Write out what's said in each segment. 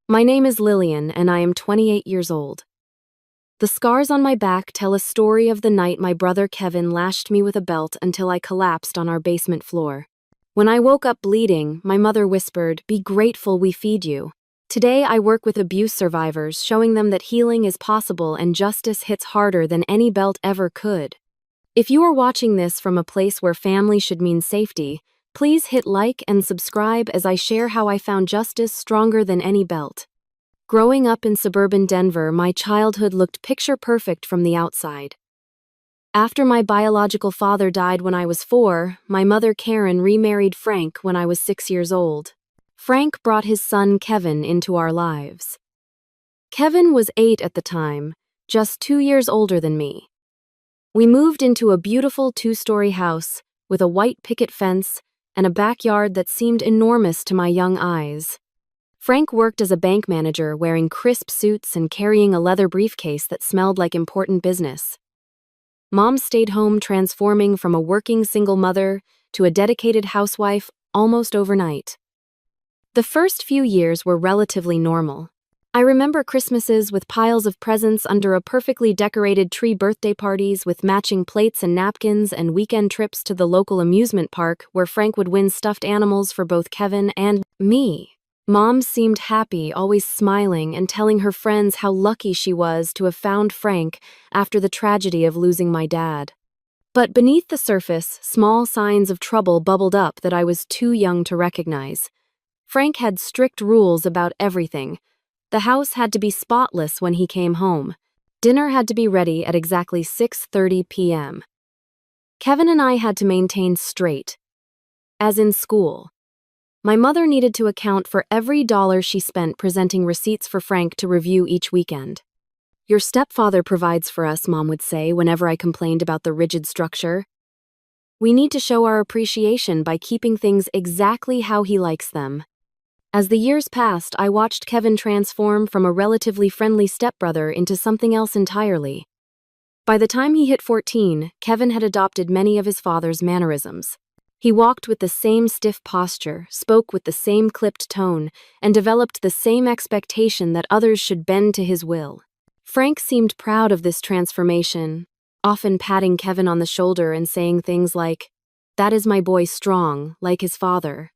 My name is Lillian, and I am 28 years old. The scars on my back tell a story of the night my brother Kevin lashed me with a belt until I collapsed on our basement floor. When I woke up bleeding, my mother whispered, "Be grateful we feed you." Today I work with abuse survivors, showing them that healing is possible and justice hits harder than any belt ever could. If you are watching this from a place where family should mean safety, please hit like and subscribe as I share how I found justice stronger than any belt. Growing up in suburban Denver, my childhood looked picture perfect from the outside. After my biological father died when I was 4, my mother Karen remarried Frank when I was 6 years old. Frank brought his son Kevin into our lives. Kevin was 8 at the time, just 2 years older than me. We moved into a beautiful 2-story house with a white picket fence and a backyard that seemed enormous to my young eyes. Frank worked as a bank manager, wearing crisp suits and carrying a leather briefcase that smelled like important business. Mom stayed home, transforming from a working single mother to a dedicated housewife almost overnight. The first few years were relatively normal. I remember Christmases with piles of presents under a perfectly decorated tree, birthday parties with matching plates and napkins, and weekend trips to the local amusement park where Frank would win stuffed animals for both Kevin and me. Mom seemed happy, always smiling and telling her friends how lucky she was to have found Frank after the tragedy of losing my dad. But beneath the surface, small signs of trouble bubbled up that I was too young to recognize. Frank had strict rules about everything. The house had to be spotless when he came home. Dinner had to be ready at exactly 6:30 p.m. Kevin and I had to maintain straight, as in school. My mother needed to account for every dollar she spent, presenting receipts for Frank to review each weekend. "Your stepfather provides for us," Mom would say whenever I complained about the rigid structure. "We need to show our appreciation by keeping things exactly how he likes them." As the years passed, I watched Kevin transform from a relatively friendly stepbrother into something else entirely. By the time he hit 14, Kevin had adopted many of his father's mannerisms. He walked with the same stiff posture, spoke with the same clipped tone, and developed the same expectation that others should bend to his will. Frank seemed proud of this transformation, often patting Kevin on the shoulder and saying things like, "That is my boy, strong, like his father."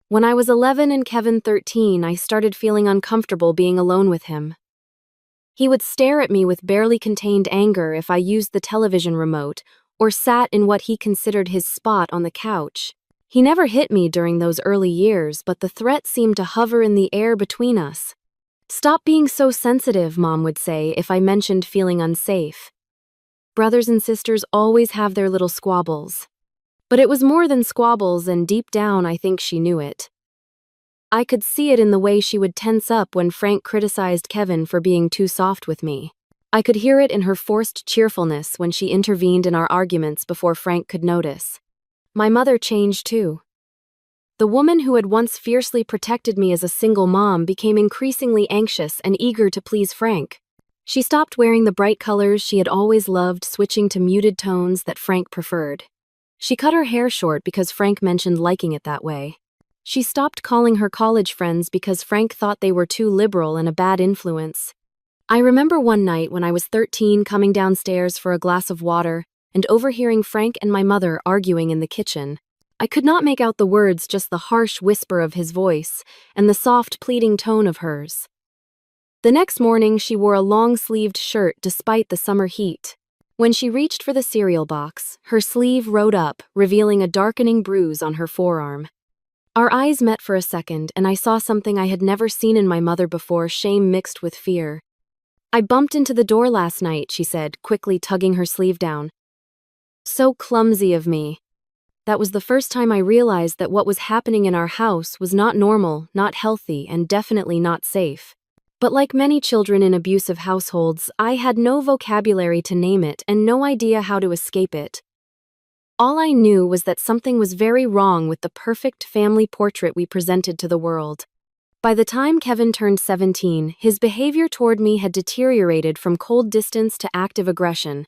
When I was 11 and Kevin 13, I started feeling uncomfortable being alone with him. He would stare at me with barely contained anger if I used the television remote or sat in what he considered his spot on the couch. He never hit me during those early years, but the threat seemed to hover in the air between us. "Stop being so sensitive," Mom would say if I mentioned feeling unsafe. Brothers and sisters always have their little squabbles. But it was more than squabbles, and deep down I think she knew it. I could see it in the way she would tense up when Frank criticized Kevin for being too soft with me. I could hear it in her forced cheerfulness when she intervened in our arguments before Frank could notice. My mother changed too. The woman who had once fiercely protected me as a single mom became increasingly anxious and eager to please Frank. She stopped wearing the bright colors she had always loved, switching to muted tones that Frank preferred. She cut her hair short because Frank mentioned liking it that way. She stopped calling her college friends because Frank thought they were too liberal and a bad influence. I remember one night when I was 13 coming downstairs for a glass of water and overhearing Frank and my mother arguing in the kitchen. I could not make out the words, just the harsh whisper of his voice and the soft, pleading tone of hers. The next morning, she wore a long-sleeved shirt despite the summer heat. When she reached for the cereal box, her sleeve rode up, revealing a darkening bruise on her forearm. Our eyes met for a second, and I saw something I had never seen in my mother before, shame mixed with fear. "I bumped into the door last night," she said, quickly tugging her sleeve down. "So clumsy of me." That was the first time I realized that what was happening in our house was not normal, not healthy, and definitely not safe. But like many children in abusive households, I had no vocabulary to name it and no idea how to escape it. All I knew was that something was very wrong with the perfect family portrait we presented to the world. By the time Kevin turned 17, his behavior toward me had deteriorated from cold distance to active aggression.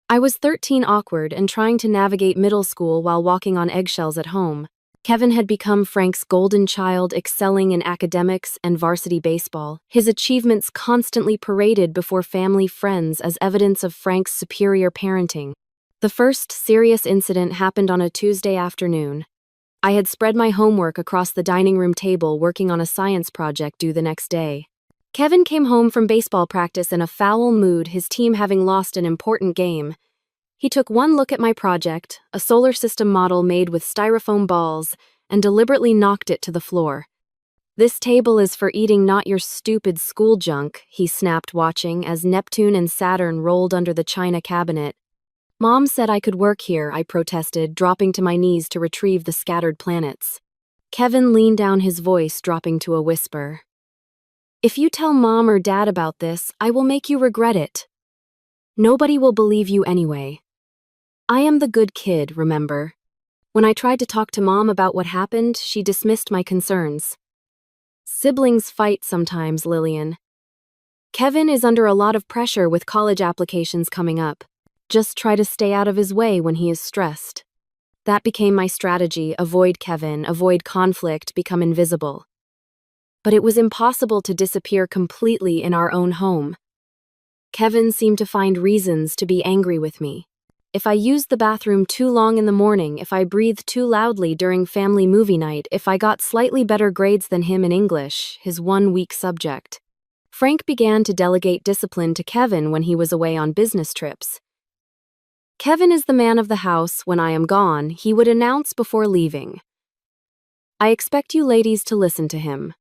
I was 13, awkward and trying to navigate middle school while walking on eggshells at home. Kevin had become Frank's golden child, excelling in academics and varsity baseball, his achievements constantly paraded before family friends as evidence of Frank's superior parenting. The first serious incident happened on a Tuesday afternoon. I had spread my homework across the dining room table working on a science project due the next day. Kevin came home from baseball practice in a foul mood, his team having lost an important game. He took one look at my project, a solar system model made with styrofoam balls, and deliberately knocked it to the floor. "This table is for eating, not your stupid school junk," he snapped, watching as Neptune and Saturn rolled under the china cabinet. "Mom said I could work here," I protested, dropping to my knees to retrieve the scattered planets. Kevin leaned down, his voice dropping to a whisper. "If you tell Mom or Dad about this, I will make you regret it. Nobody will believe you anyway. I am the good kid, remember? When I tried to talk to Mom about what happened, she dismissed my concerns. Siblings fight sometimes, Lillian. Kevin is under a lot of pressure with college applications coming up. Just try to stay out of his way when he is stressed." That became my strategy: avoid Kevin, avoid conflict, become invisible. But it was impossible to disappear completely in our own home. Kevin seemed to find reasons to be angry with me. If I used the bathroom too long in the morning, if I breathed too loudly during family movie night, if I got slightly better grades than him in English, his one weak subject. Frank began to delegate discipline to Kevin when he was away on business trips. "Kevin is the man of the house when I am gone," he would announce before leaving. "I expect you ladies to listen to him."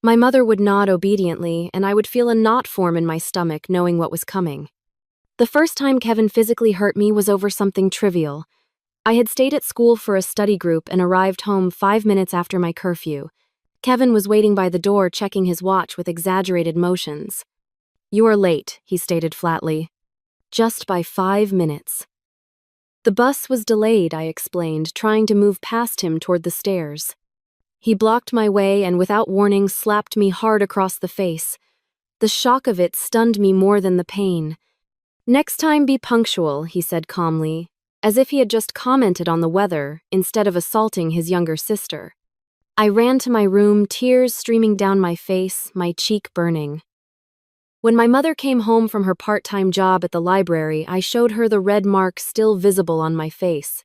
My mother would nod obediently, and I would feel a knot form in my stomach knowing what was coming. The first time Kevin physically hurt me was over something trivial. I had stayed at school for a study group and arrived home 5 minutes after my curfew. Kevin was waiting by the door, checking his watch with exaggerated motions. "You are late," he stated flatly. "Just by 5 minutes." "The bus was delayed," I explained, trying to move past him toward the stairs. He blocked my way and without warning slapped me hard across the face. The shock of it stunned me more than the pain. "Next time be punctual," he said calmly, as if he had just commented on the weather instead of assaulting his younger sister. I ran to my room, tears streaming down my face, my cheek burning. When my mother came home from her part-time job at the library, I showed her the red mark still visible on my face.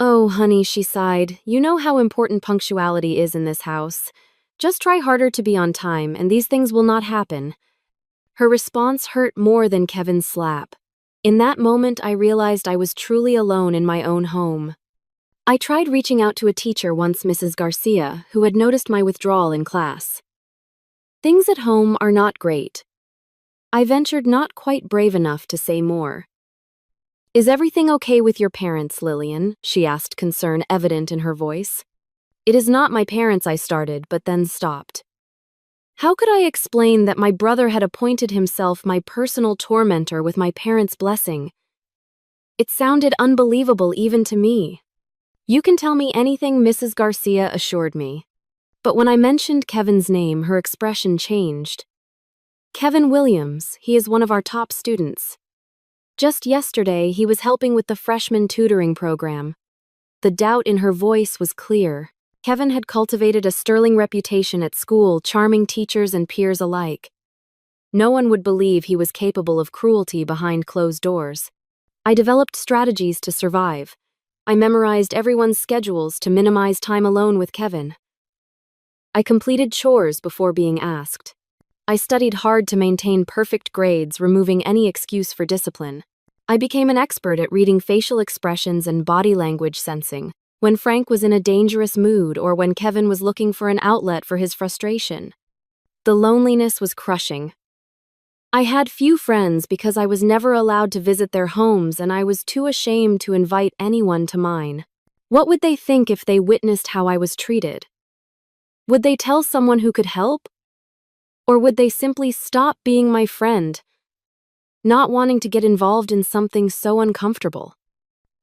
"Oh, honey," she sighed, "you know how important punctuality is in this house. Just try harder to be on time, and these things will not happen." Her response hurt more than Kevin's slap. In that moment, I realized I was truly alone in my own home. I tried reaching out to a teacher once, Mrs. Garcia, who had noticed my withdrawal in class. "Things at home are not great." I ventured, not quite brave enough to say more. "Is everything okay with your parents, Lillian?" she asked, concern evident in her voice. "It is not my parents," I started, but then stopped. How could I explain that my brother had appointed himself my personal tormentor with my parents' blessing? It sounded unbelievable even to me. "You can tell me anything," Mrs. Garcia assured me. But when I mentioned Kevin's name, her expression changed. "Kevin Williams, he is one of our top students. Just yesterday, he was helping with the freshman tutoring program." The doubt in her voice was clear. Kevin had cultivated a sterling reputation at school, charming teachers and peers alike. No one would believe he was capable of cruelty behind closed doors. I developed strategies to survive. I memorized everyone's schedules to minimize time alone with Kevin. I completed chores before being asked. I studied hard to maintain perfect grades, removing any excuse for discipline. I became an expert at reading facial expressions and body language, sensing when Frank was in a dangerous mood or when Kevin was looking for an outlet for his frustration. The loneliness was crushing. I had few friends because I was never allowed to visit their homes, and I was too ashamed to invite anyone to mine. What would they think if they witnessed how I was treated? Would they tell someone who could help? Or would they simply stop being my friend, not wanting to get involved in something so uncomfortable?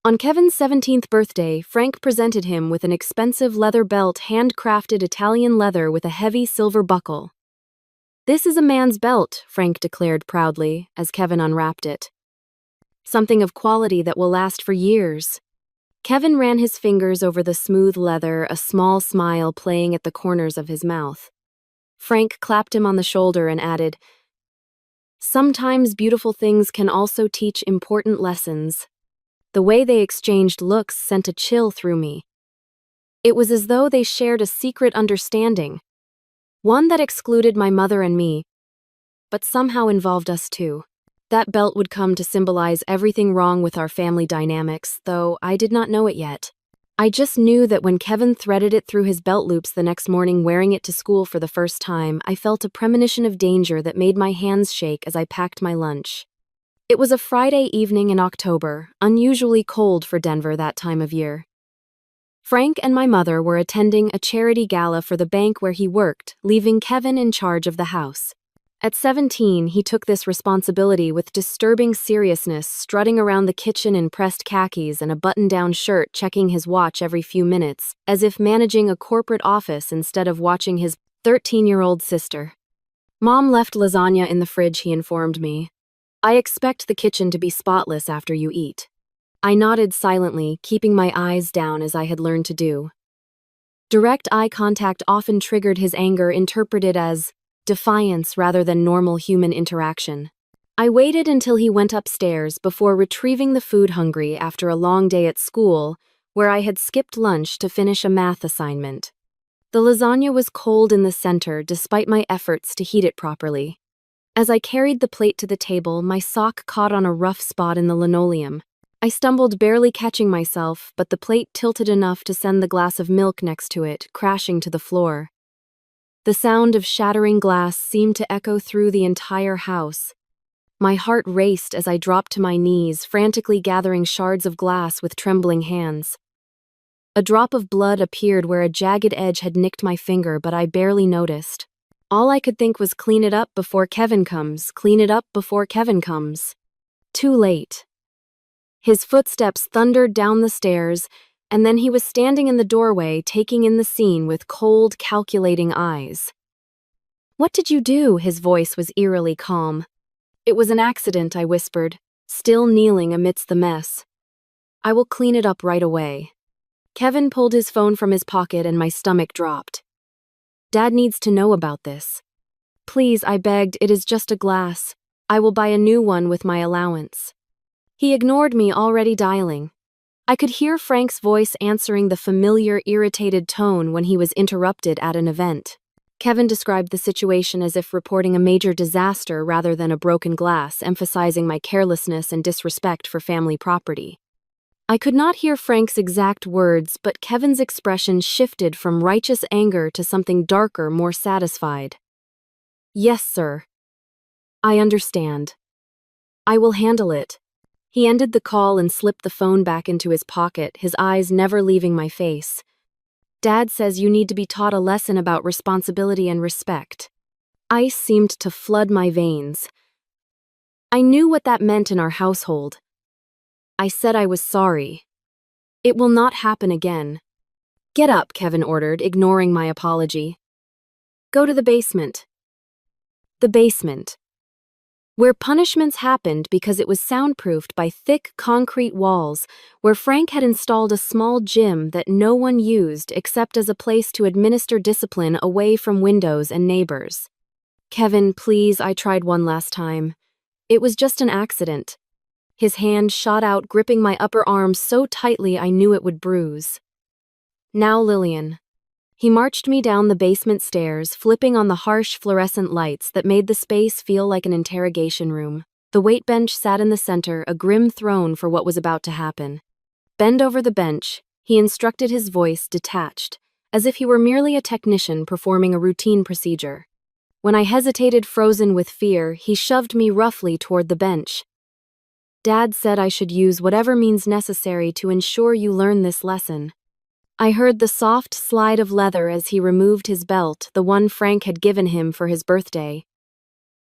On Kevin's 17th birthday, Frank presented him with an expensive leather belt, handcrafted Italian leather with a heavy silver buckle. "This is a man's belt," Frank declared proudly as Kevin unwrapped it. "Something of quality that will last for years." Kevin ran his fingers over the smooth leather, a small smile playing at the corners of his mouth. Frank clapped him on the shoulder and added, "Sometimes beautiful things can also teach important lessons." The way they exchanged looks sent a chill through me. It was as though they shared a secret understanding, one that excluded my mother and me, but somehow involved us too. That belt would come to symbolize everything wrong with our family dynamics, though I did not know it yet. I just knew that when Kevin threaded it through his belt loops the next morning wearing it to school for the first time, I felt a premonition of danger that made my hands shake as I packed my lunch. It was a Friday evening in October, unusually cold for Denver that time of year. Frank and my mother were attending a charity gala for the bank where he worked, leaving Kevin in charge of the house. At 17, he took this responsibility with disturbing seriousness, strutting around the kitchen in pressed khakis and a button-down shirt, checking his watch every few minutes, as if managing a corporate office instead of watching his 13-year-old sister. "Mom left lasagna in the fridge," he informed me. "I expect the kitchen to be spotless after you eat." I nodded silently, keeping my eyes down as I had learned to do. Direct eye contact often triggered his anger, interpreted as defiance rather than normal human interaction. I waited until he went upstairs before retrieving the food hungry after a long day at school, where I had skipped lunch to finish a math assignment. The lasagna was cold in the center despite my efforts to heat it properly. As I carried the plate to the table, my sock caught on a rough spot in the linoleum. I stumbled, barely catching myself, but the plate tilted enough to send the glass of milk next to it crashing to the floor. The sound of shattering glass seemed to echo through the entire house. My heart raced as I dropped to my knees, frantically gathering shards of glass with trembling hands. A drop of blood appeared where a jagged edge had nicked my finger, but I barely noticed. All I could think was, clean it up before Kevin comes, clean it up before Kevin comes. Too late. His footsteps thundered down the stairs, and then he was standing in the doorway, taking in the scene with cold, calculating eyes. "What did you do?" His voice was eerily calm. "It was an accident," I whispered, still kneeling amidst the mess. "I will clean it up right away." Kevin pulled his phone from his pocket and my stomach dropped. "Dad needs to know about this." "Please," I begged, "it is just a glass. I will buy a new one with my allowance." He ignored me, already dialing. I could hear Frank's voice answering the familiar, irritated tone when he was interrupted at an event. Kevin described the situation as if reporting a major disaster rather than a broken glass, emphasizing my carelessness and disrespect for family property. I could not hear Frank's exact words, but Kevin's expression shifted from righteous anger to something darker, more satisfied. "Yes, sir. I understand. I will handle it." He ended the call and slipped the phone back into his pocket, his eyes never leaving my face. "Dad says you need to be taught a lesson about responsibility and respect." Ice seemed to flood my veins. I knew what that meant in our household. I said I was sorry. "It will not happen again." "Get up," Kevin ordered, ignoring my apology. "Go to the basement." The basement, where punishments happened because it was soundproofed by thick concrete walls, where Frank had installed a small gym that no one used except as a place to administer discipline away from windows and neighbors. "Kevin, please," I tried one last time. "It was just an accident." His hand shot out, gripping my upper arm so tightly I knew it would bruise. "Now, Lillian." He marched me down the basement stairs, flipping on the harsh fluorescent lights that made the space feel like an interrogation room. The weight bench sat in the center, a grim throne for what was about to happen. "Bend over the bench," he instructed, his voice detached, as if he were merely a technician performing a routine procedure. When I hesitated, frozen with fear, he shoved me roughly toward the bench. "Dad said I should use whatever means necessary to ensure you learn this lesson." I heard the soft slide of leather as he removed his belt, the one Frank had given him for his birthday.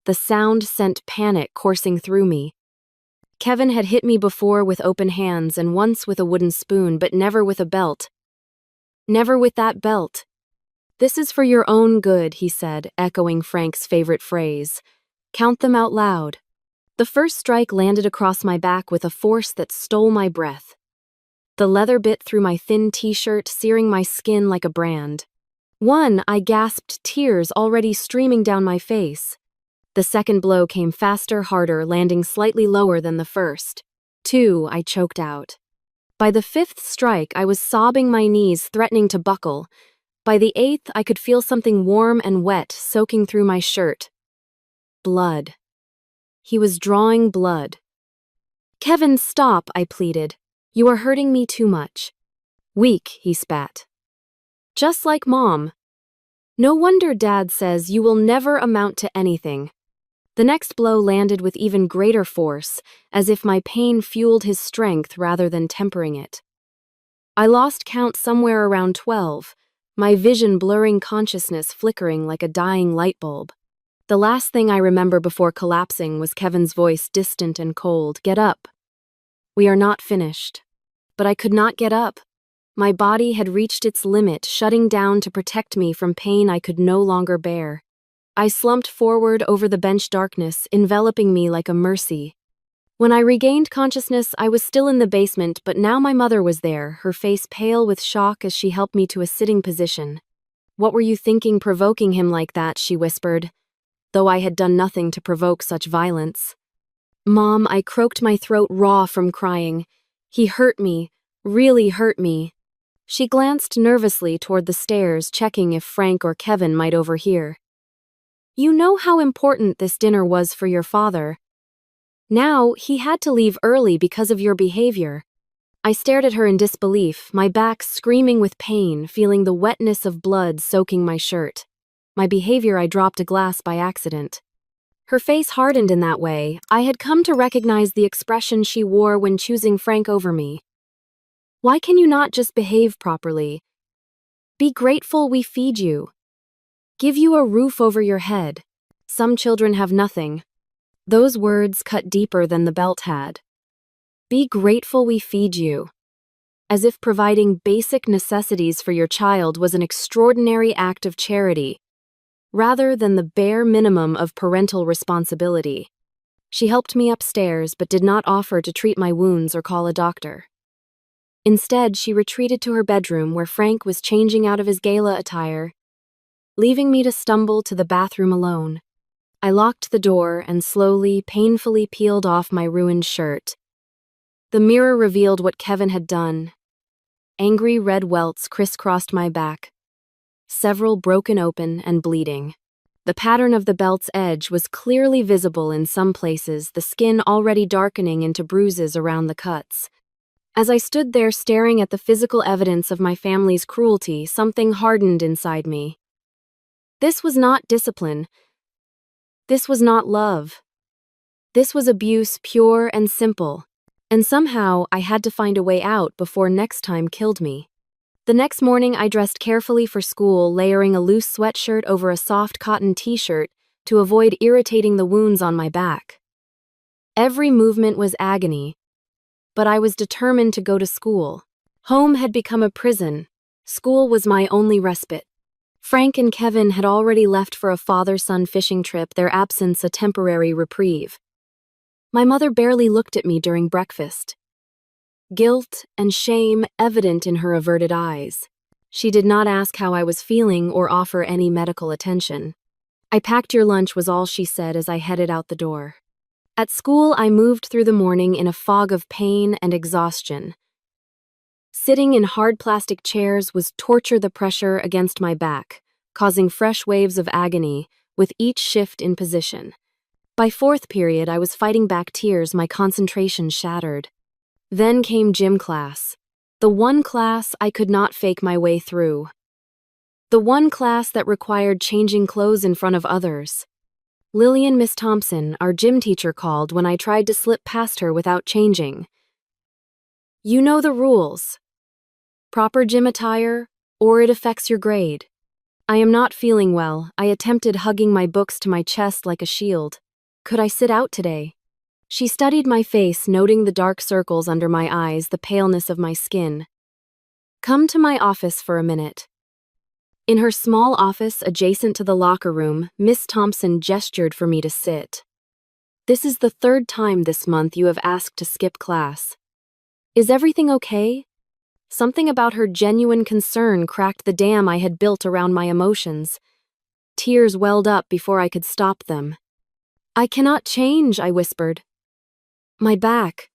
The sound sent panic coursing through me. Kevin had hit me before with open hands and once with a wooden spoon, but never with a belt. Never with that belt. "This is for your own good," he said, echoing Frank's favorite phrase. "Count them out loud." The first strike landed across my back with a force that stole my breath. The leather bit through my thin t-shirt, searing my skin like a brand. 1, I gasped, tears already streaming down my face. The second blow came faster, harder, landing slightly lower than the first. 2, I choked out. By the 5th strike, I was sobbing, my knees threatening to buckle. By the 8th, I could feel something warm and wet soaking through my shirt. Blood. He was drawing blood. "Kevin, stop," I pleaded. "You are hurting me too much." "Weak," he spat. "Just like Mom. No wonder Dad says you will never amount to anything." The next blow landed with even greater force, as if my pain fueled his strength rather than tempering it. I lost count somewhere around 12, my vision blurring, consciousness flickering like a dying light bulb. The last thing I remember before collapsing was Kevin's voice, distant and cold. "Get up." "We are not finished." But I could not get up. My body had reached its limit, shutting down to protect me from pain I could no longer bear. I slumped forward over the bench, darkness enveloping me like a mercy. When I regained consciousness, I was still in the basement, but now my mother was there, her face pale with shock as she helped me to a sitting position. "What were you thinking, provoking him like that?" she whispered, though I had done nothing to provoke such violence. "Mom," I croaked, my throat raw from crying. "He hurt me, really hurt me." She glanced nervously toward the stairs, checking if Frank or Kevin might overhear. "You know how important this dinner was for your father. Now, he had to leave early because of your behavior." I stared at her in disbelief, my back screaming with pain, feeling the wetness of blood soaking my shirt. My behavior, I dropped a glass by accident. Her face hardened in that way. I had come to recognize the expression she wore when choosing Frank over me. "Why can you not just behave properly? Be grateful we feed you. Give you a roof over your head. Some children have nothing." Those words cut deeper than the belt had. Be grateful we feed you. As if providing basic necessities for your child was an extraordinary act of charity, rather than the bare minimum of parental responsibility. She helped me upstairs but did not offer to treat my wounds or call a doctor. Instead, she retreated to her bedroom where Frank was changing out of his gala attire, leaving me to stumble to the bathroom alone. I locked the door and slowly, painfully peeled off my ruined shirt. The mirror revealed what Kevin had done. Angry red welts crisscrossed my back, several broken open and bleeding. The pattern of the belt's edge was clearly visible in some places, the skin already darkening into bruises around the cuts. As I stood there staring at the physical evidence of my family's cruelty, something hardened inside me. This was not discipline. This was not love. This was abuse, pure and simple. And somehow I had to find a way out before next time killed me. The next morning I dressed carefully for school, layering a loose sweatshirt over a soft cotton t-shirt to avoid irritating the wounds on my back. Every movement was agony, but I was determined to go to school. Home had become a prison. School was my only respite. Frank and Kevin had already left for a father-son fishing trip, their absence a temporary reprieve. My mother barely looked at me during breakfast. Guilt and shame evident in her averted eyes. She did not ask how I was feeling or offer any medical attention. "I packed your lunch," was all she said as I headed out the door. At school, I moved through the morning in a fog of pain and exhaustion. Sitting in hard plastic chairs was torture, the pressure against my back, causing fresh waves of agony with each shift in position. By fourth period, I was fighting back tears, my concentration shattered. Then came gym class. The one class I could not fake my way through. The one class that required changing clothes in front of others. Lillian, Miss Thompson, our gym teacher, called when I tried to slip past her without changing. "You know the rules. Proper gym attire, or it affects your grade." I am not feeling well. I attempted hugging my books to my chest like a shield. "Could I sit out today?" She studied my face, noting the dark circles under my eyes, the paleness of my skin. "Come to my office for a minute." In her small office adjacent to the locker room, Miss Thompson gestured for me to sit. "This is the third time this month you have asked to skip class. Is everything okay?" Something about her genuine concern cracked the dam I had built around my emotions. Tears welled up before I could stop them. "I cannot change," I whispered. "My back."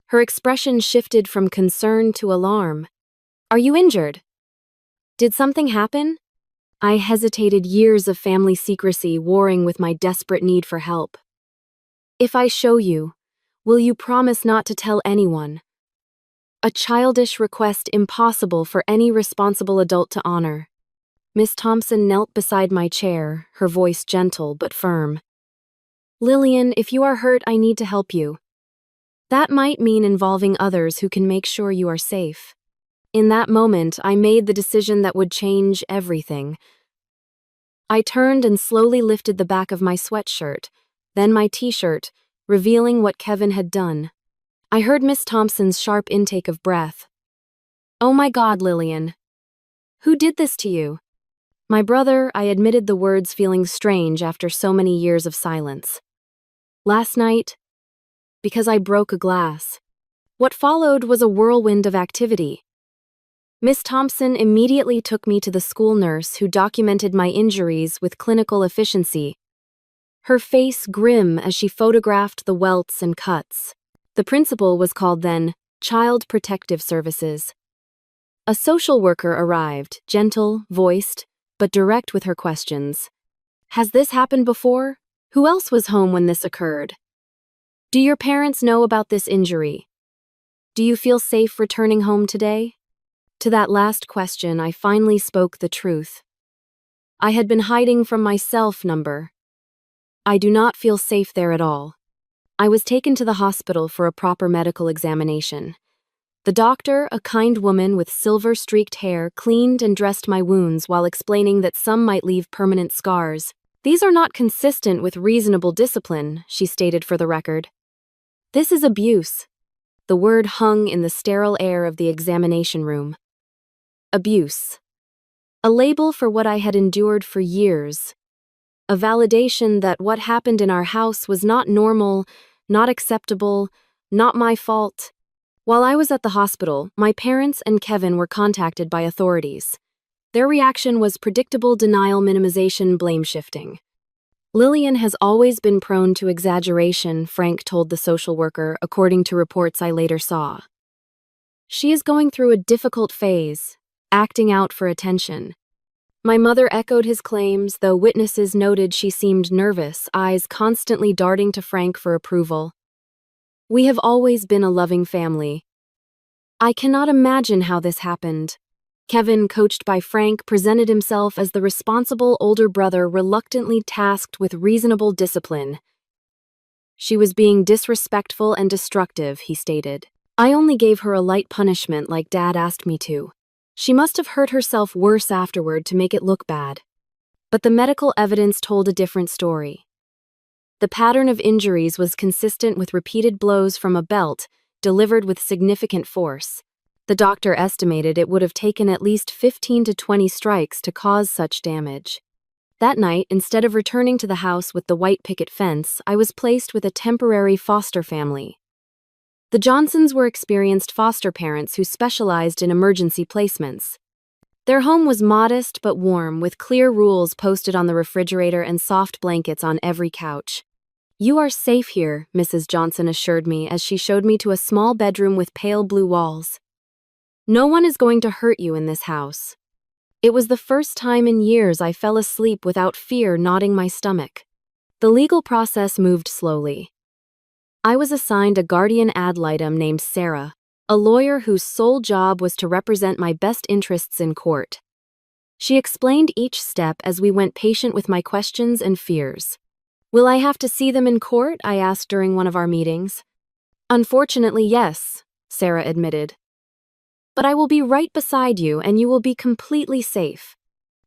Her expression shifted from concern to alarm. "Are you injured? Did something happen?" I hesitated, years of family secrecy warring with my desperate need for help. "If I show you, will you promise not to tell anyone?" A childish request impossible for any responsible adult to honor. Miss Thompson knelt beside my chair, her voice gentle but firm. "Lillian, if you are hurt, I need to help you. That might mean involving others who can make sure you are safe." In that moment, I made the decision that would change everything. I turned and slowly lifted the back of my sweatshirt, then my t-shirt, revealing what Kevin had done. I heard Miss Thompson's sharp intake of breath. "Oh my God, Lillian. Who did this to you?" "My brother," I admitted, the words feeling strange after so many years of silence. "Last night, because I broke a glass." What followed was a whirlwind of activity. Miss Thompson immediately took me to the school nurse who documented my injuries with clinical efficiency, her face grim as she photographed the welts and cuts. The principal was called then Child Protective Services. A social worker arrived, gentle, voiced, but direct with her questions. "Has this happened before? Who else was home when this occurred? Do your parents know about this injury? Do you feel safe returning home today?" To that last question, I finally spoke the truth. I had been hiding from myself. I do not feel safe there at all. I was taken to the hospital for a proper medical examination. The doctor, a kind woman with silver-streaked hair, cleaned and dressed my wounds while explaining that some might leave permanent scars. "These are not consistent with reasonable discipline," she stated for the record. "This is abuse." The word hung in the sterile air of the examination room. Abuse. A label for what I had endured for years. A validation that what happened in our house was not normal, not acceptable, not my fault. While I was at the hospital, my parents and Kevin were contacted by authorities. Their reaction was predictable: denial, minimization, blame shifting. "Lillian has always been prone to exaggeration," Frank told the social worker, according to reports I later saw. "She is going through a difficult phase, acting out for attention." My mother echoed his claims, though witnesses noted she seemed nervous, eyes constantly darting to Frank for approval. "We have always been a loving family." "I cannot imagine how this happened." Kevin, coached by Frank, presented himself as the responsible older brother reluctantly tasked with reasonable discipline. "She was being disrespectful and destructive," he stated. "I only gave her a light punishment like Dad asked me to. She must have hurt herself worse afterward to make it look bad." But the medical evidence told a different story. The pattern of injuries was consistent with repeated blows from a belt, delivered with significant force. The doctor estimated it would have taken at least 15 to 20 strikes to cause such damage. That night, instead of returning to the house with the white picket fence, I was placed with a temporary foster family. The Johnsons were experienced foster parents who specialized in emergency placements. Their home was modest but warm, with clear rules posted on the refrigerator and soft blankets on every couch. "You are safe here," Mrs. Johnson assured me as she showed me to a small bedroom with pale blue walls. "No one is going to hurt you in this house." It was the first time in years I fell asleep without fear knotting my stomach. The legal process moved slowly. I was assigned a guardian ad litem named Sarah, a lawyer whose sole job was to represent my best interests in court. She explained each step as we went, patient with my questions and fears. "Will I have to see them in court?" I asked during one of our meetings. "Unfortunately, yes," Sarah admitted. "But I will be right beside you and you will be completely safe."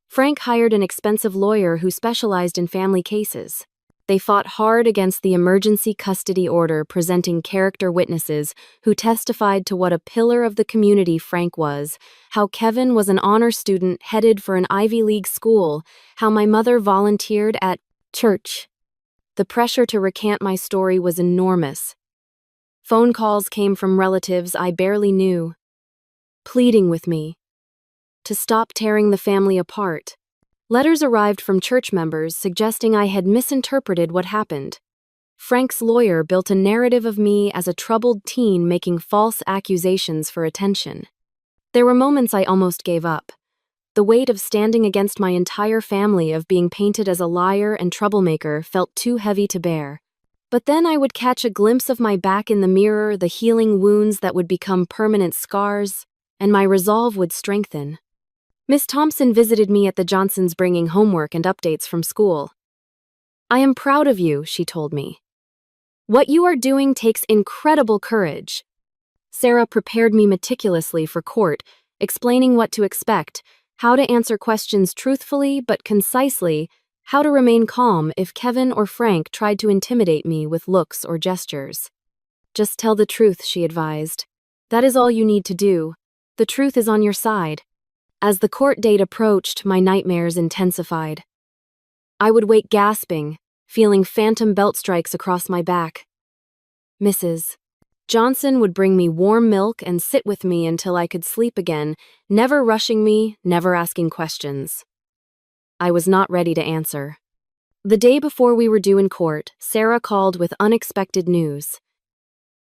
Frank hired an expensive lawyer who specialized in family cases. They fought hard against the emergency custody order, presenting character witnesses who testified to what a pillar of the community Frank was, how Kevin was an honor student headed for an Ivy League school, how my mother volunteered at church. The pressure to recant my story was enormous. Phone calls came from relatives I barely knew. pleading with me to stop tearing the family apart. Letters arrived from church members suggesting I had misinterpreted what happened. Frank's lawyer built a narrative of me as a troubled teen making false accusations for attention. There were moments I almost gave up. The weight of standing against my entire family, of being painted as a liar and troublemaker, felt too heavy to bear. But then I would catch a glimpse of my back in the mirror, the healing wounds that would become permanent scars, and my resolve would strengthen. Miss Thompson visited me at the Johnsons bringing homework and updates from school. "I am proud of you," she told me. "What you are doing takes incredible courage." Sarah prepared me meticulously for court, explaining what to expect, how to answer questions truthfully but concisely, how to remain calm if Kevin or Frank tried to intimidate me with looks or gestures. "Just tell the truth," she advised. "That is all you need to do. The truth is on your side." As the court date approached, my nightmares intensified. I would wake gasping, feeling phantom belt strikes across my back. Mrs. Johnson would bring me warm milk and sit with me until I could sleep again, never rushing me, never asking questions. I was not ready to answer. The day before we were due in court, Sarah called with unexpected news.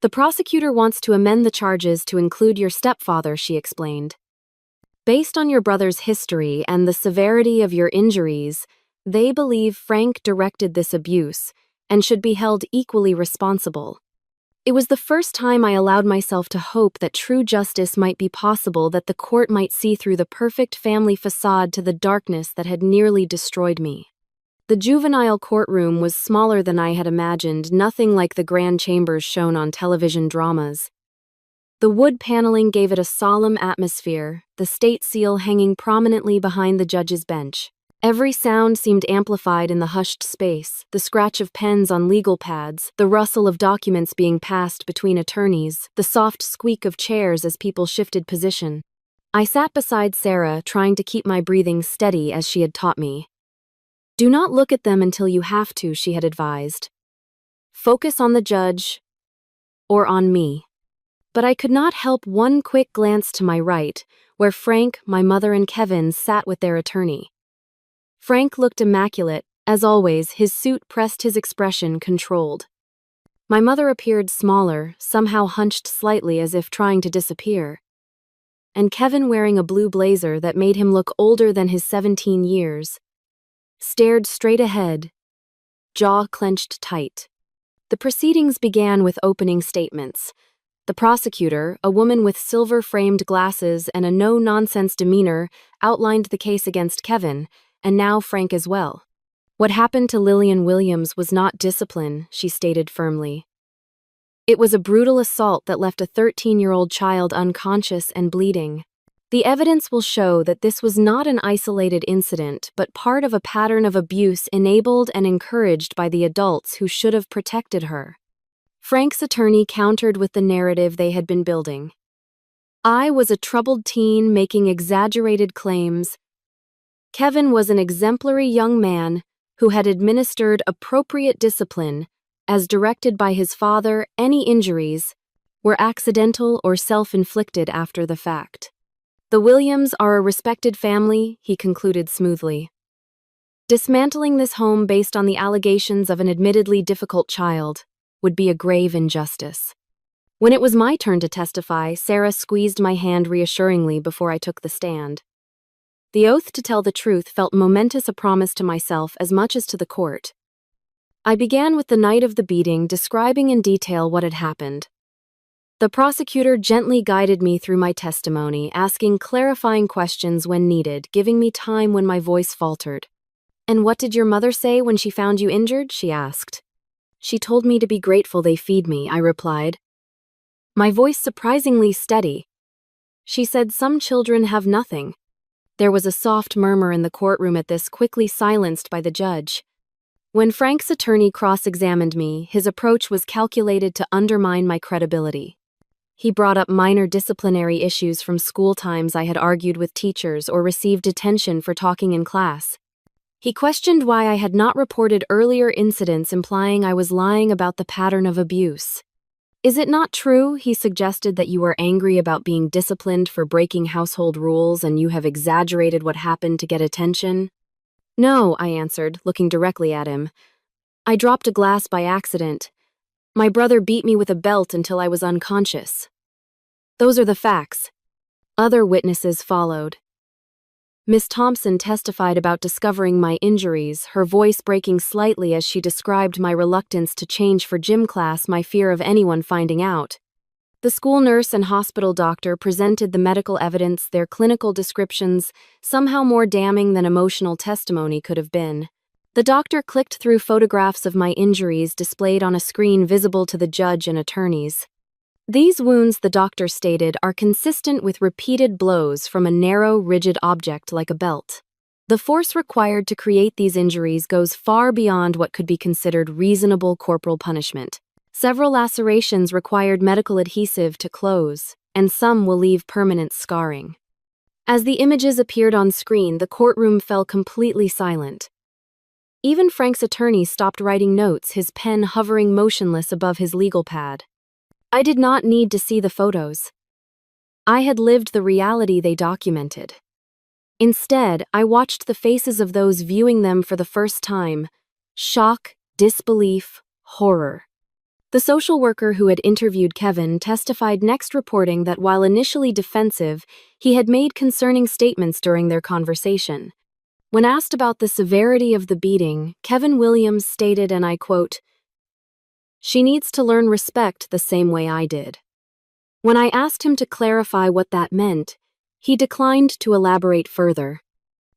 "The prosecutor wants to amend the charges to include your stepfather," she explained. "Based on your brother's history and the severity of your injuries, they believe Frank directed this abuse and should be held equally responsible." It was the first time I allowed myself to hope that true justice might be possible, that the court might see through the perfect family facade to the darkness that had nearly destroyed me. The juvenile courtroom was smaller than I had imagined, nothing like the grand chambers shown on television dramas. The wood paneling gave it a solemn atmosphere, the state seal hanging prominently behind the judge's bench. Every sound seemed amplified in the hushed space, the scratch of pens on legal pads, the rustle of documents being passed between attorneys, the soft squeak of chairs as people shifted position. I sat beside Sarah, trying to keep my breathing steady as she had taught me. "Do not look at them until you have to," she had advised. "Focus on the judge, or on me." But I could not help one quick glance to my right, where Frank, my mother, and Kevin sat with their attorney. Frank looked immaculate. As always, his suit pressed, his expression controlled. My mother appeared smaller, somehow hunched slightly as if trying to disappear. And Kevin, wearing a blue blazer that made him look older than his 17 years, stared straight ahead, jaw clenched tight. The proceedings began with opening statements. The prosecutor, a woman with silver-framed glasses and a no-nonsense demeanor, outlined the case against Kevin, and now Frank as well. "What happened to Lillian Williams was not discipline," she stated firmly. "It was a brutal assault that left a 13-year-old child unconscious and bleeding. The evidence will show that this was not an isolated incident, but part of a pattern of abuse enabled and encouraged by the adults who should have protected her." Frank's attorney countered with the narrative they had been building. "I was a troubled teen making exaggerated claims. Kevin was an exemplary young man who had administered appropriate discipline as directed by his father. Any injuries were accidental or self-inflicted after the fact. The Williams are a respected family," he concluded smoothly. "Dismantling this home based on the allegations of an admittedly difficult child would be a grave injustice." When it was my turn to testify, Sarah squeezed my hand reassuringly before I took the stand. The oath to tell the truth felt momentous, a promise to myself as much as to the court. I began with the night of the beating, describing in detail what had happened. The prosecutor gently guided me through my testimony, asking clarifying questions when needed, giving me time when my voice faltered. "And what did your mother say when she found you injured?" she asked. "She told me to be grateful they feed me," I replied, my voice surprisingly steady. "She said some children have nothing." There was a soft murmur in the courtroom at this, quickly silenced by the judge. When Frank's attorney cross-examined me, his approach was calculated to undermine my credibility. He brought up minor disciplinary issues from school times I had argued with teachers or received detention for talking in class. He questioned why I had not reported earlier incidents, implying I was lying about the pattern of abuse. Is it not true, he suggested, that you are angry about being disciplined for breaking household rules and you have exaggerated what happened to get attention? No, I answered, looking directly at him. I dropped a glass by accident. My brother beat me with a belt until I was unconscious. Those are the facts. Other witnesses followed. Miss Thompson testified about discovering my injuries, her voice breaking slightly as she described my reluctance to change for gym class, my fear of anyone finding out. The school nurse and hospital doctor presented the medical evidence, their clinical descriptions, somehow more damning than emotional testimony could have been. The doctor clicked through photographs of my injuries displayed on a screen visible to the judge and attorneys. These wounds, the doctor stated, are consistent with repeated blows from a narrow, rigid object like a belt. The force required to create these injuries goes far beyond what could be considered reasonable corporal punishment. Several lacerations required medical adhesive to close, and some will leave permanent scarring. As the images appeared on screen, the courtroom fell completely silent. Even Frank's attorney stopped writing notes, his pen hovering motionless above his legal pad. I did not need to see the photos. I had lived the reality they documented. Instead, I watched the faces of those viewing them for the first time: shock, disbelief, horror. The social worker who had interviewed Kevin testified next, reporting that while initially defensive, he had made concerning statements during their conversation. When asked about the severity of the beating, Kevin Williams stated, and I quote, "She needs to learn respect the same way I did." When I asked him to clarify what that meant, he declined to elaborate further.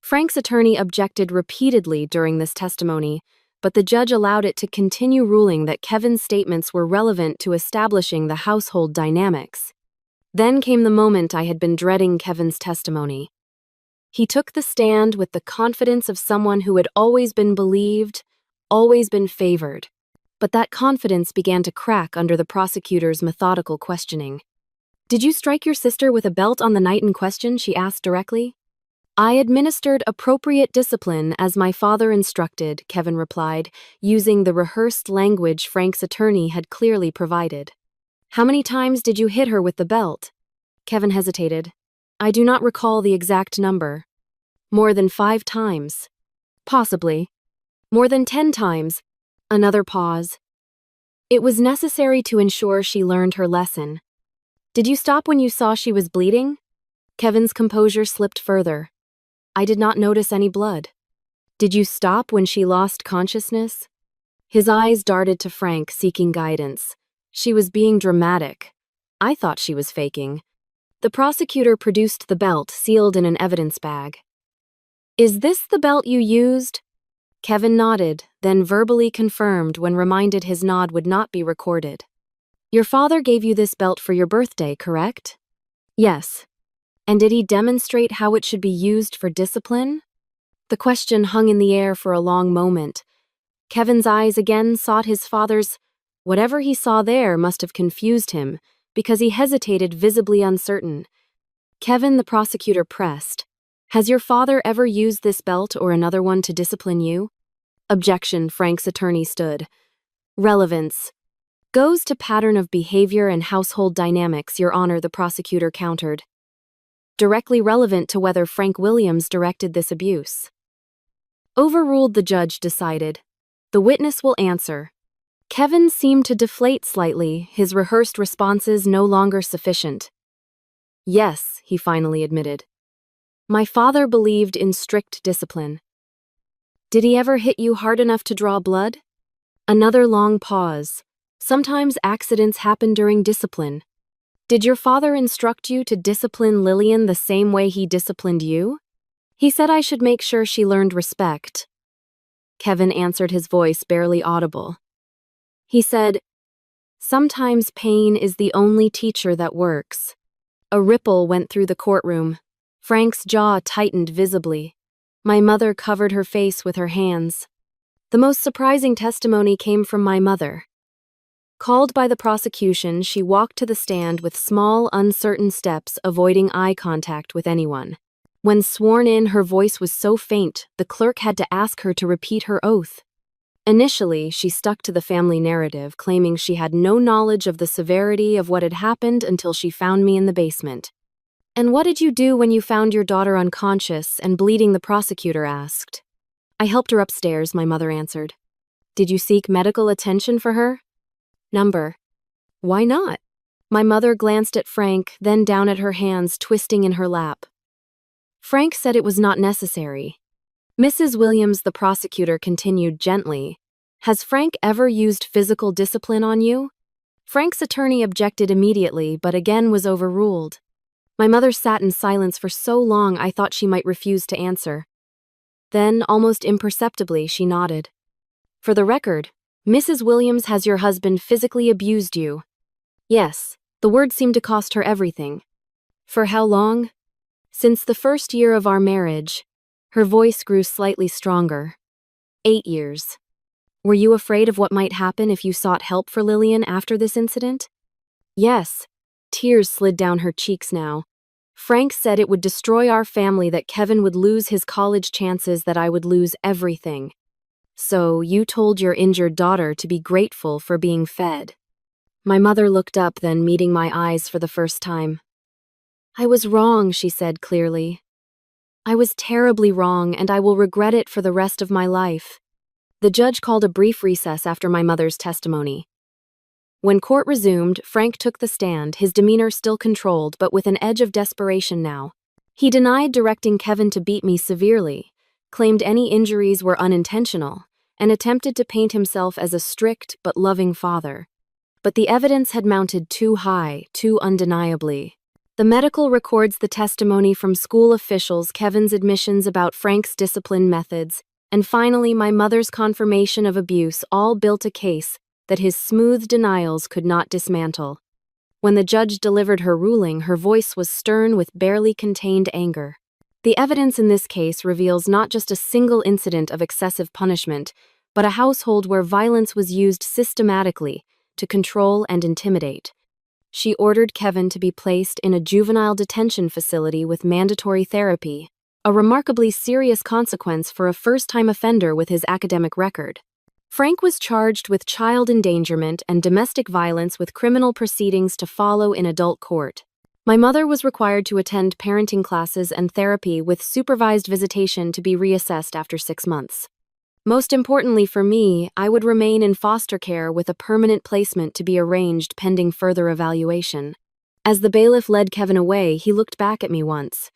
Frank's attorney objected repeatedly during this testimony, but the judge allowed it to continue, ruling that Kevin's statements were relevant to establishing the household dynamics. Then came the moment I had been dreading: Kevin's testimony. He took the stand with the confidence of someone who had always been believed, always been favored. But that confidence began to crack under the prosecutor's methodical questioning. "Did you strike your sister with a belt on the night in question?" she asked directly. "I administered appropriate discipline as my father instructed," Kevin replied, using the rehearsed language Frank's attorney had clearly provided. "How many times did you hit her with the belt?" Kevin hesitated. "I do not recall the exact number." "More than 5 times?" "Possibly." "More than 10 times?" Another pause. "It was necessary to ensure she learned her lesson." "Did you stop when you saw she was bleeding?" Kevin's composure slipped further. "I did not notice any blood." "Did you stop when she lost consciousness?" His eyes darted to Frank, seeking guidance. She was being dramatic. I thought she was faking. The prosecutor produced the belt, sealed in an evidence bag. "Is this the belt you used?" Kevin nodded, then verbally confirmed when reminded his nod would not be recorded. "Your father gave you this belt for your birthday, correct?" "Yes." "And did he demonstrate how it should be used for discipline?" The question hung in the air for a long moment. Kevin's eyes again sought his father's. Whatever he saw there must have confused him, because he hesitated, visibly uncertain. "Kevin," the prosecutor pressed, "has your father ever used this belt or another one to discipline you?" Objection, Frank's attorney stood. "Relevance goes to pattern of behavior and household dynamics, Your Honor," the prosecutor countered. "Directly relevant to whether Frank Williams directed this abuse." Overruled, the judge decided. "The witness will answer." Kevin seemed to deflate slightly, his rehearsed responses no longer sufficient. "Yes," he finally admitted. "My father believed in strict discipline." "Did he ever hit you hard enough to draw blood?" Another long pause. "Sometimes accidents happen during discipline." "Did your father instruct you to discipline Lillian the same way he disciplined you?" "He said I should make sure she learned respect." Kevin answered, his voice barely audible. He said, "Sometimes pain is the only teacher that works." A ripple went through the courtroom. Frank's jaw tightened visibly. My mother covered her face with her hands. The most surprising testimony came from my mother. Called by the prosecution, she walked to the stand with small, uncertain steps, avoiding eye contact with anyone. When sworn in, her voice was so faint, the clerk had to ask her to repeat her oath. Initially, she stuck to the family narrative, claiming she had no knowledge of the severity of what had happened until she found me in the basement. "And what did you do when you found your daughter unconscious and bleeding?" the prosecutor asked. "I helped her upstairs," my mother answered. "Did you seek medical attention for her?" Number. "Why not?" My mother glanced at Frank, then down at her hands twisting in her lap. Frank said it was not necessary. Mrs. Williams, the prosecutor, continued gently. "Has Frank ever used physical discipline on you?" Frank's attorney objected immediately, but again was overruled. My mother sat in silence for so long I thought she might refuse to answer. Then, almost imperceptibly, she nodded. "For the record, Mrs. Williams, has your husband physically abused you?" "Yes." The word seemed to cost her everything. "For how long?" "Since the first year of our marriage." Her voice grew slightly stronger. 8 years. "Were you afraid of what might happen if you sought help for Lillian after this incident?" "Yes." Tears slid down her cheeks now. "Frank said it would destroy our family, that Kevin would lose his college chances, that I would lose everything." "So you told your injured daughter to be grateful for being fed." My mother looked up, then meeting my eyes for the first time. "I was wrong," she said clearly. "I was terribly wrong, and I will regret it for the rest of my life." The judge called a brief recess after my mother's testimony. When court resumed, Frank took the stand, his demeanor still controlled but with an edge of desperation now. He denied directing Kevin to beat me severely, claimed any injuries were unintentional, and attempted to paint himself as a strict but loving father. But the evidence had mounted too high, too undeniably. The medical records, the testimony from school officials, Kevin's admissions about Frank's discipline methods, and finally my mother's confirmation of abuse all built a case that his smooth denials could not dismantle. When the judge delivered her ruling, her voice was stern with barely contained anger. The evidence in this case reveals not just a single incident of excessive punishment, but a household where violence was used systematically to control and intimidate. She ordered Kevin to be placed in a juvenile detention facility with mandatory therapy, a remarkably serious consequence for a first-time offender with his academic record. Frank was charged with child endangerment and domestic violence, with criminal proceedings to follow in adult court. My mother was required to attend parenting classes and therapy with supervised visitation to be reassessed after 6 months. Most importantly for me, I would remain in foster care with a permanent placement to be arranged pending further evaluation. As the bailiff led Kevin away, he looked back at me once.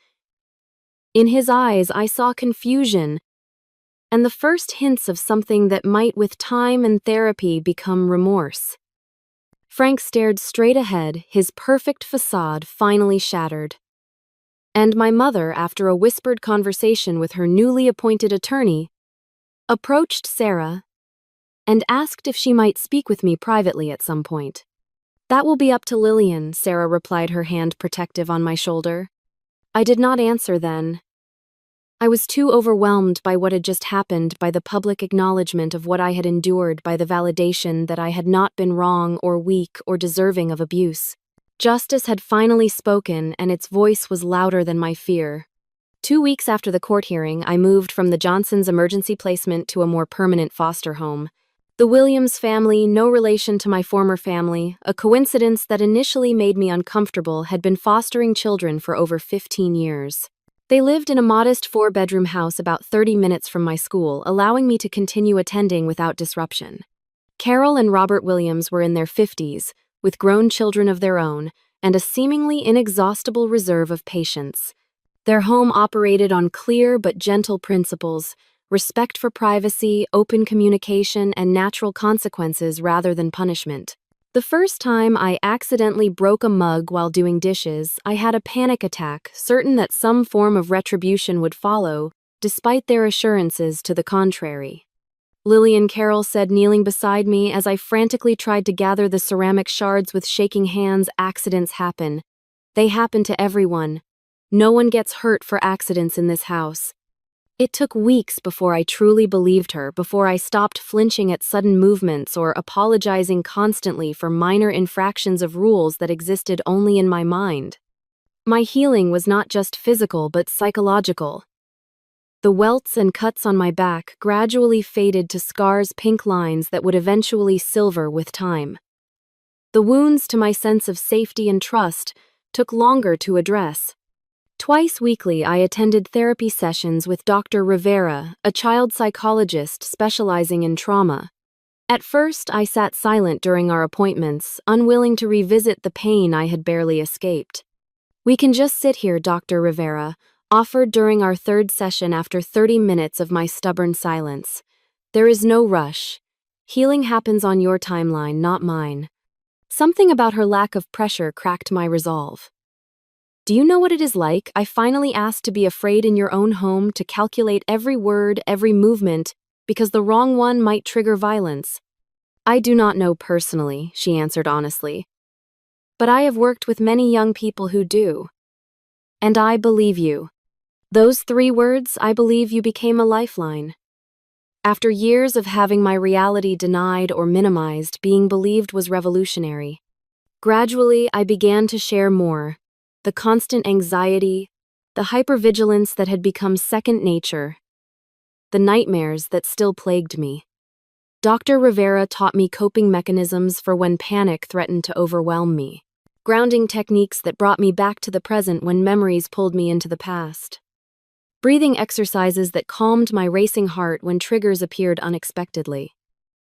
In his eyes, I saw confusion and the first hints of something that might, with time and therapy, become remorse. Frank stared straight ahead, his perfect facade finally shattered. And my mother, after a whispered conversation with her newly appointed attorney, approached Sarah and asked if she might speak with me privately at some point. "That will be up to Lillian," Sarah replied, her hand protective on my shoulder. I did not answer then. I was too overwhelmed by what had just happened, by the public acknowledgement of what I had endured, by the validation that I had not been wrong or weak or deserving of abuse. Justice had finally spoken, and its voice was louder than my fear. 2 weeks after the court hearing, I moved from the Johnsons' emergency placement to a more permanent foster home. The Williams family, no relation to my former family, a coincidence that initially made me uncomfortable, had been fostering children for over 15 years. They lived in a modest 4-bedroom house about 30 minutes from my school, allowing me to continue attending without disruption. Carol and Robert Williams were in their 50s, with grown children of their own, and a seemingly inexhaustible reserve of patience. Their home operated on clear but gentle principles: respect for privacy, open communication, and natural consequences rather than punishment. The first time I accidentally broke a mug while doing dishes, I had a panic attack, certain that some form of retribution would follow, despite their assurances to the contrary. Lillian, Carol said, kneeling beside me as I frantically tried to gather the ceramic shards with shaking hands. "Accidents happen. They happen to everyone. No one gets hurt for accidents in this house." It took weeks before I truly believed her, before I stopped flinching at sudden movements or apologizing constantly for minor infractions of rules that existed only in my mind. My healing was not just physical but psychological. The welts and cuts on my back gradually faded to scars, pink lines that would eventually silver with time. The wounds to my sense of safety and trust took longer to address. Twice weekly, I attended therapy sessions with Dr. Rivera, a child psychologist specializing in trauma. At first, I sat silent during our appointments, unwilling to revisit the pain I had barely escaped. "We can just sit here, Dr. Rivera," offered during our third session after 30 minutes of my stubborn silence. "There is no rush. Healing happens on your timeline, not mine." Something about her lack of pressure cracked my resolve. "Do you know what it is like?" I finally asked, "to be afraid in your own home, to calculate every word, every movement, because the wrong one might trigger violence?" "I do not know personally," she answered honestly. "But I have worked with many young people who do. And I believe you." Those 3 words, "I believe you," became a lifeline. After years of having my reality denied or minimized, being believed was revolutionary. Gradually, I began to share more. The constant anxiety, the hypervigilance that had become second nature, the nightmares that still plagued me. Dr. Rivera taught me coping mechanisms for when panic threatened to overwhelm me, grounding techniques that brought me back to the present when memories pulled me into the past, breathing exercises that calmed my racing heart when triggers appeared unexpectedly.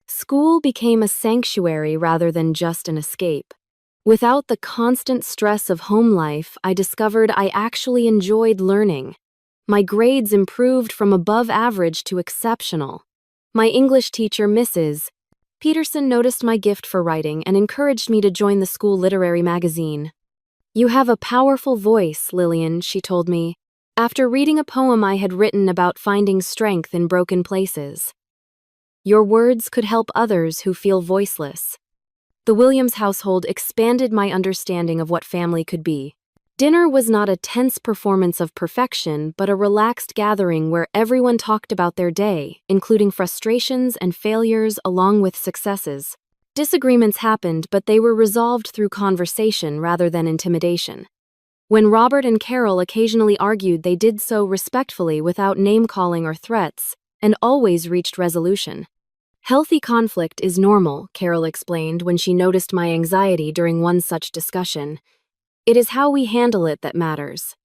School became a sanctuary rather than just an escape. Without the constant stress of home life, I discovered I actually enjoyed learning. My grades improved from above average to exceptional. My English teacher, Mrs. Peterson, noticed my gift for writing and encouraged me to join the school literary magazine. "You have a powerful voice, Lillian," she told me, after reading a poem I had written about finding strength in broken places. "Your words could help others who feel voiceless." The Williams household expanded my understanding of what family could be. Dinner was not a tense performance of perfection, but a relaxed gathering where everyone talked about their day, including frustrations and failures along with successes. Disagreements happened, but they were resolved through conversation rather than intimidation. When Robert and Carol occasionally argued, they did so respectfully without name-calling or threats, and always reached resolution. "Healthy conflict is normal," Carol explained when she noticed my anxiety during one such discussion. "It is how we handle it that matters."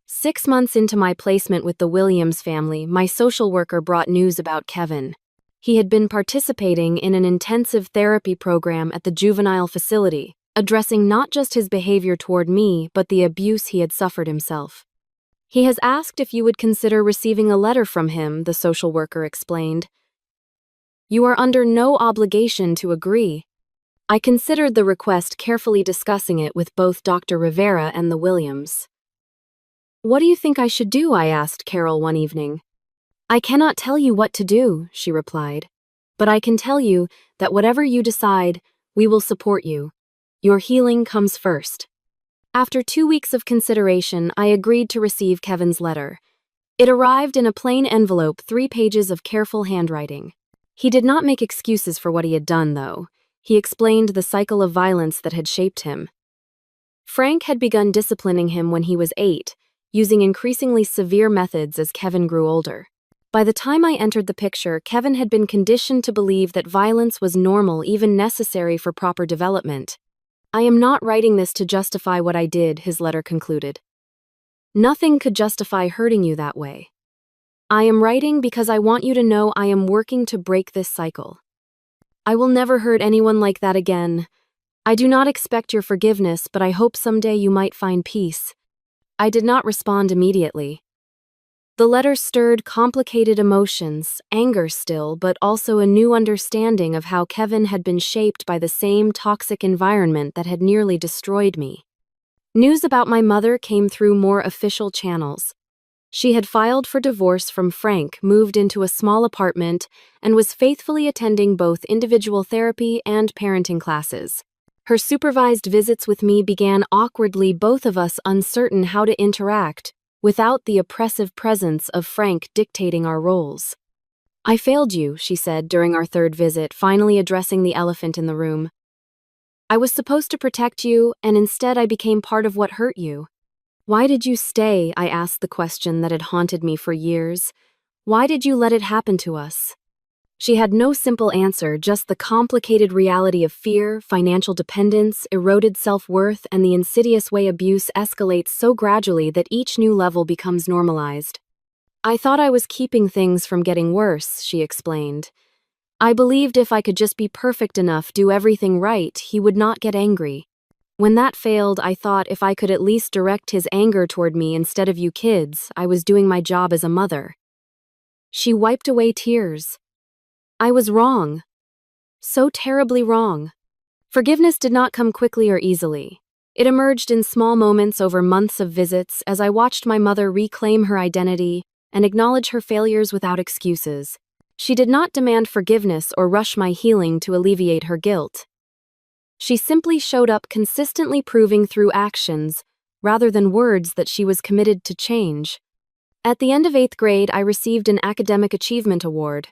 6 months into my placement with the Williams family, my social worker brought news about Kevin. He had been participating in an intensive therapy program at the juvenile facility, addressing not just his behavior toward me, but the abuse he had suffered himself. "He has asked if you would consider receiving a letter from him," the social worker explained. "You are under no obligation to agree." I considered the request, carefully discussing it with both Dr. Rivera and the Williams. "What do you think I should do?" I asked Carol one evening. "I cannot tell you what to do," she replied. "But I can tell you that whatever you decide, we will support you. Your healing comes first." After 2 weeks of consideration, I agreed to receive Kevin's letter. It arrived in a plain envelope, 3 pages of careful handwriting. He did not make excuses for what he had done, though. He explained the cycle of violence that had shaped him. Frank had begun disciplining him when he was 8, using increasingly severe methods as Kevin grew older. By the time I entered the picture, Kevin had been conditioned to believe that violence was normal, even necessary for proper development. "I am not writing this to justify what I did," his letter concluded. "Nothing could justify hurting you that way. I am writing because I want you to know I am working to break this cycle. I will never hurt anyone like that again. I do not expect your forgiveness, but I hope someday you might find peace." I did not respond immediately. The letter stirred complicated emotions, anger still, but also a new understanding of how Kevin had been shaped by the same toxic environment that had nearly destroyed me. News about my mother came through more official channels. She had filed for divorce from Frank, moved into a small apartment, and was faithfully attending both individual therapy and parenting classes. Her supervised visits with me began awkwardly, both of us uncertain how to interact, without the oppressive presence of Frank dictating our roles. "I failed you," she said during our third visit, finally addressing the elephant in the room. "I was supposed to protect you, and instead I became part of what hurt you." "Why did you stay?" I asked, the question that had haunted me for years. Why did you let it happen to us? She had no simple answer, just the complicated reality of fear, financial dependence, eroded self-worth, and the insidious way abuse escalates so gradually that each new level becomes normalized. I thought I was keeping things from getting worse, she explained. I believed if I could just be perfect enough, do everything right, he would not get angry. When that failed, I thought if I could at least direct his anger toward me instead of you kids, I was doing my job as a mother. She wiped away tears. I was wrong. So terribly wrong. Forgiveness did not come quickly or easily. It emerged in small moments over months of visits as I watched my mother reclaim her identity and acknowledge her failures without excuses. She did not demand forgiveness or rush my healing to alleviate her guilt. She simply showed up, consistently proving through actions, rather than words, that she was committed to change. At the end of 8th grade, I received an academic achievement award.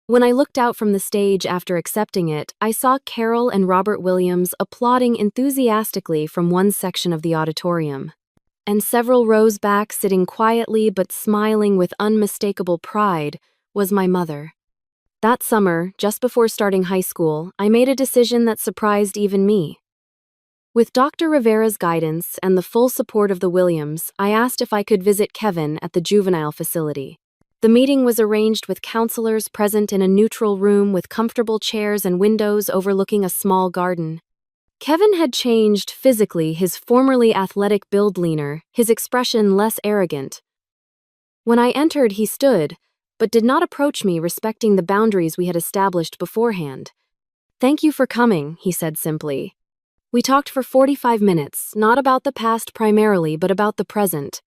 When I looked out from the stage after accepting it, I saw Carol and Robert Williams applauding enthusiastically from one section of the auditorium. And several rows back, sitting quietly but smiling with unmistakable pride, was my mother. That summer, just before starting high school, I made a decision that surprised even me. With Dr. Rivera's guidance and the full support of the Williams, I asked if I could visit Kevin at the juvenile facility. The meeting was arranged with counselors present in a neutral room with comfortable chairs and windows overlooking a small garden. Kevin had changed physically, his formerly athletic build leaner, his expression less arrogant. When I entered, he stood, but did not approach me, respecting the boundaries we had established beforehand. "Thank you for coming," he said simply. We talked for 45 minutes, not about the past primarily, but about the present.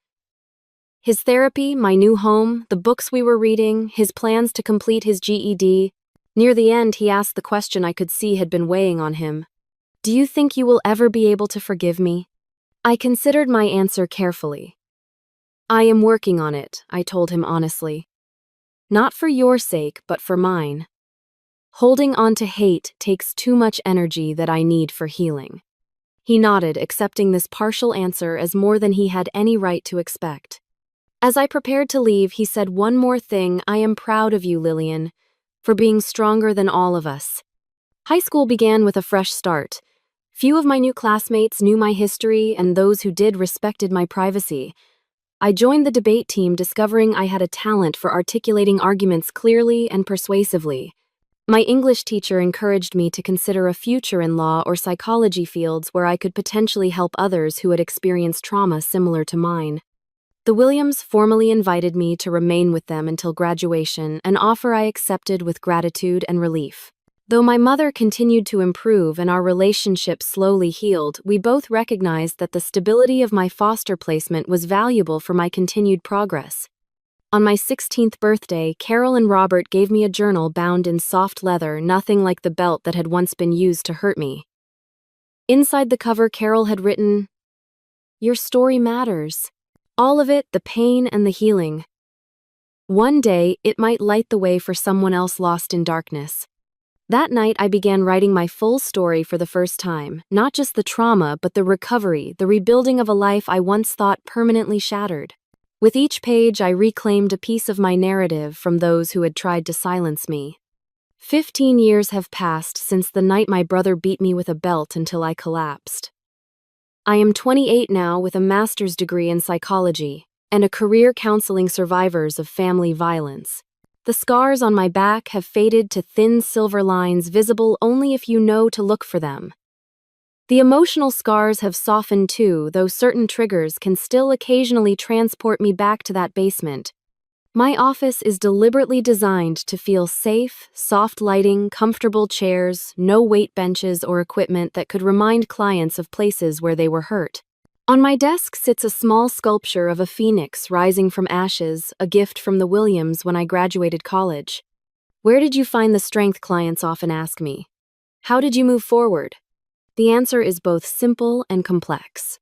His therapy, my new home, the books we were reading, his plans to complete his GED. Near the end, he asked the question I could see had been weighing on him. "Do you think you will ever be able to forgive me?" I considered my answer carefully. "I am working on it," I told him honestly. "Not for your sake, but for mine. Holding on to hate takes too much energy that I need for healing." He nodded, accepting this partial answer as more than he had any right to expect. As I prepared to leave, he said one more thing: "I am proud of you, Lillian, for being stronger than all of us." High school began with a fresh start. Few of my new classmates knew my history, and those who did respected my privacy. I joined the debate team, discovering I had a talent for articulating arguments clearly and persuasively. My English teacher encouraged me to consider a future in law or psychology fields where I could potentially help others who had experienced trauma similar to mine. The Williams formally invited me to remain with them until graduation, an offer I accepted with gratitude and relief. Though my mother continued to improve and our relationship slowly healed, we both recognized that the stability of my foster placement was valuable for my continued progress. On my 16th birthday, Carol and Robert gave me a journal bound in soft leather, nothing like the belt that had once been used to hurt me. Inside the cover, Carol had written, "Your story matters. All of it, the pain and the healing. One day, it might light the way for someone else lost in darkness." That night, I began writing my full story for the first time, not just the trauma, but the recovery, the rebuilding of a life I once thought permanently shattered. With each page, I reclaimed a piece of my narrative from those who had tried to silence me. 15 years have passed since the night my brother beat me with a belt until I collapsed. I am 28 now, with a master's degree in psychology and a career counseling survivors of family violence. The scars on my back have faded to thin silver lines visible only if you know to look for them. The emotional scars have softened too, though certain triggers can still occasionally transport me back to that basement. My office is deliberately designed to feel safe, soft lighting, comfortable chairs, no weight benches or equipment that could remind clients of places where they were hurt. On my desk sits a small sculpture of a phoenix rising from ashes, a gift from the Williams when I graduated college. "Where did you find the strength?" clients often ask me. "How did you move forward?" The answer is both simple and complex.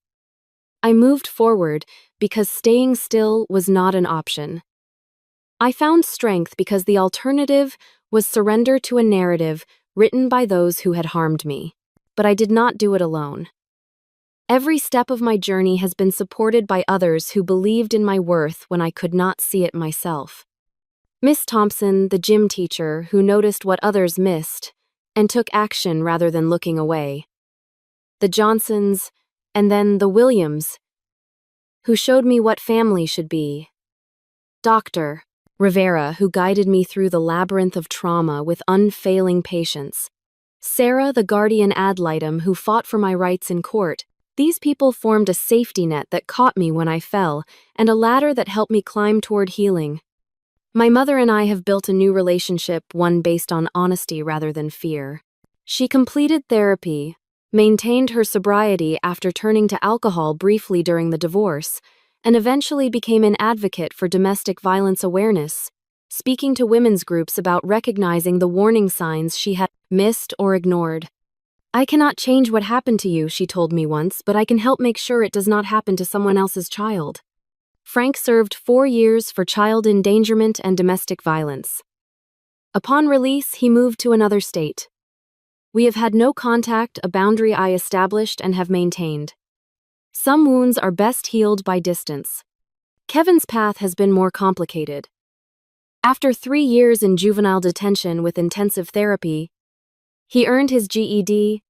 I moved forward because staying still was not an option. I found strength because the alternative was surrender to a narrative written by those who had harmed me. But I did not do it alone. Every step of my journey has been supported by others who believed in my worth when I could not see it myself. Miss Thompson, the gym teacher, who noticed what others missed and took action rather than looking away. The Johnsons, and then the Williams, who showed me what family should be. Dr. Rivera, who guided me through the labyrinth of trauma with unfailing patience. Sarah, the guardian ad litem, who fought for my rights in court. These people formed a safety net that caught me when I fell, and a ladder that helped me climb toward healing. My mother and I have built a new relationship, one based on honesty rather than fear. She completed therapy, maintained her sobriety after turning to alcohol briefly during the divorce, and eventually became an advocate for domestic violence awareness, speaking to women's groups about recognizing the warning signs she had missed or ignored. "I cannot change what happened to you," she told me once, "but I can help make sure it does not happen to someone else's child." Frank served 4 years for child endangerment and domestic violence. Upon release, he moved to another state. We have had no contact, a boundary I established and have maintained. Some wounds are best healed by distance. Kevin's path has been more complicated. After 3 years in juvenile detention with intensive therapy, he earned his GED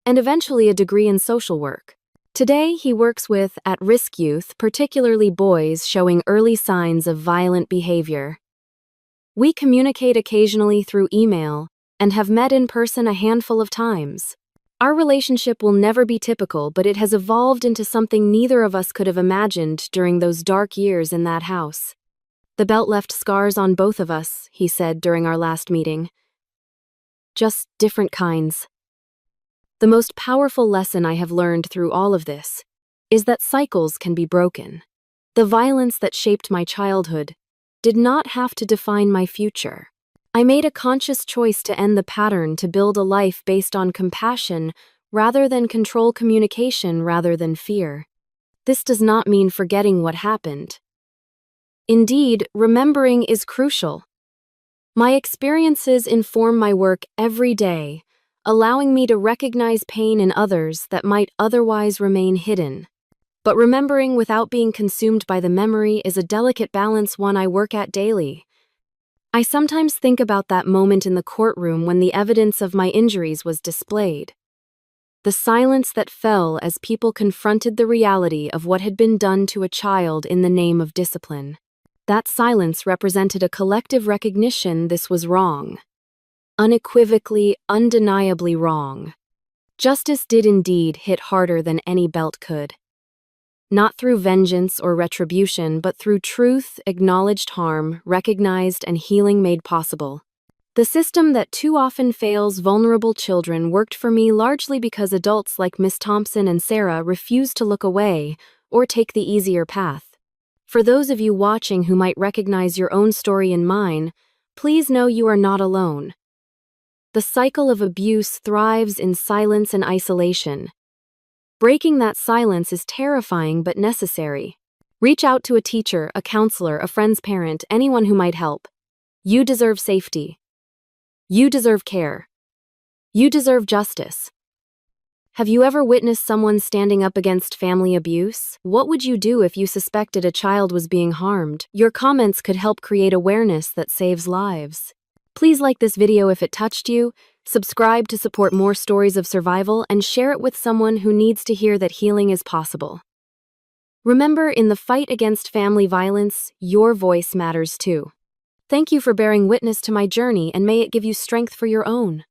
and eventually a degree in social work. Today, he works with at-risk youth, particularly boys showing early signs of violent behavior. We communicate occasionally through email and have met in person a handful of times. Our relationship will never be typical, but it has evolved into something neither of us could have imagined during those dark years in that house. "The belt left scars on both of us," he said during our last meeting. "Just different kinds." The most powerful lesson I have learned through all of this is that cycles can be broken. The violence that shaped my childhood did not have to define my future. I made a conscious choice to end the pattern, to build a life based on compassion rather than control, communication rather than fear. This does not mean forgetting what happened. Indeed, remembering is crucial. My experiences inform my work every day, allowing me to recognize pain in others that might otherwise remain hidden. But remembering without being consumed by the memory is a delicate balance, one I work at daily. I sometimes think about that moment in the courtroom when the evidence of my injuries was displayed. The silence that fell as people confronted the reality of what had been done to a child in the name of discipline. That silence represented a collective recognition this was wrong. Unequivocally, undeniably wrong. Justice did indeed hit harder than any belt could. Not through vengeance or retribution, but through truth, acknowledged harm, recognized, and healing made possible. The system that too often fails vulnerable children worked for me largely because adults like Miss Thompson and Sarah refused to look away or take the easier path. For those of you watching who might recognize your own story in mine, please know you are not alone. The cycle of abuse thrives in silence and isolation. Breaking that silence is terrifying but necessary. Reach out to a teacher, a counselor, a friend's parent, anyone who might help. You deserve safety. You deserve care. You deserve justice. Have you ever witnessed someone standing up against family abuse? What would you do if you suspected a child was being harmed? Your comments could help create awareness that saves lives. Please like this video if it touched you, subscribe to support more stories of survival, and share it with someone who needs to hear that healing is possible. Remember, in the fight against family violence, your voice matters too. Thank you for bearing witness to my journey, and may it give you strength for your own.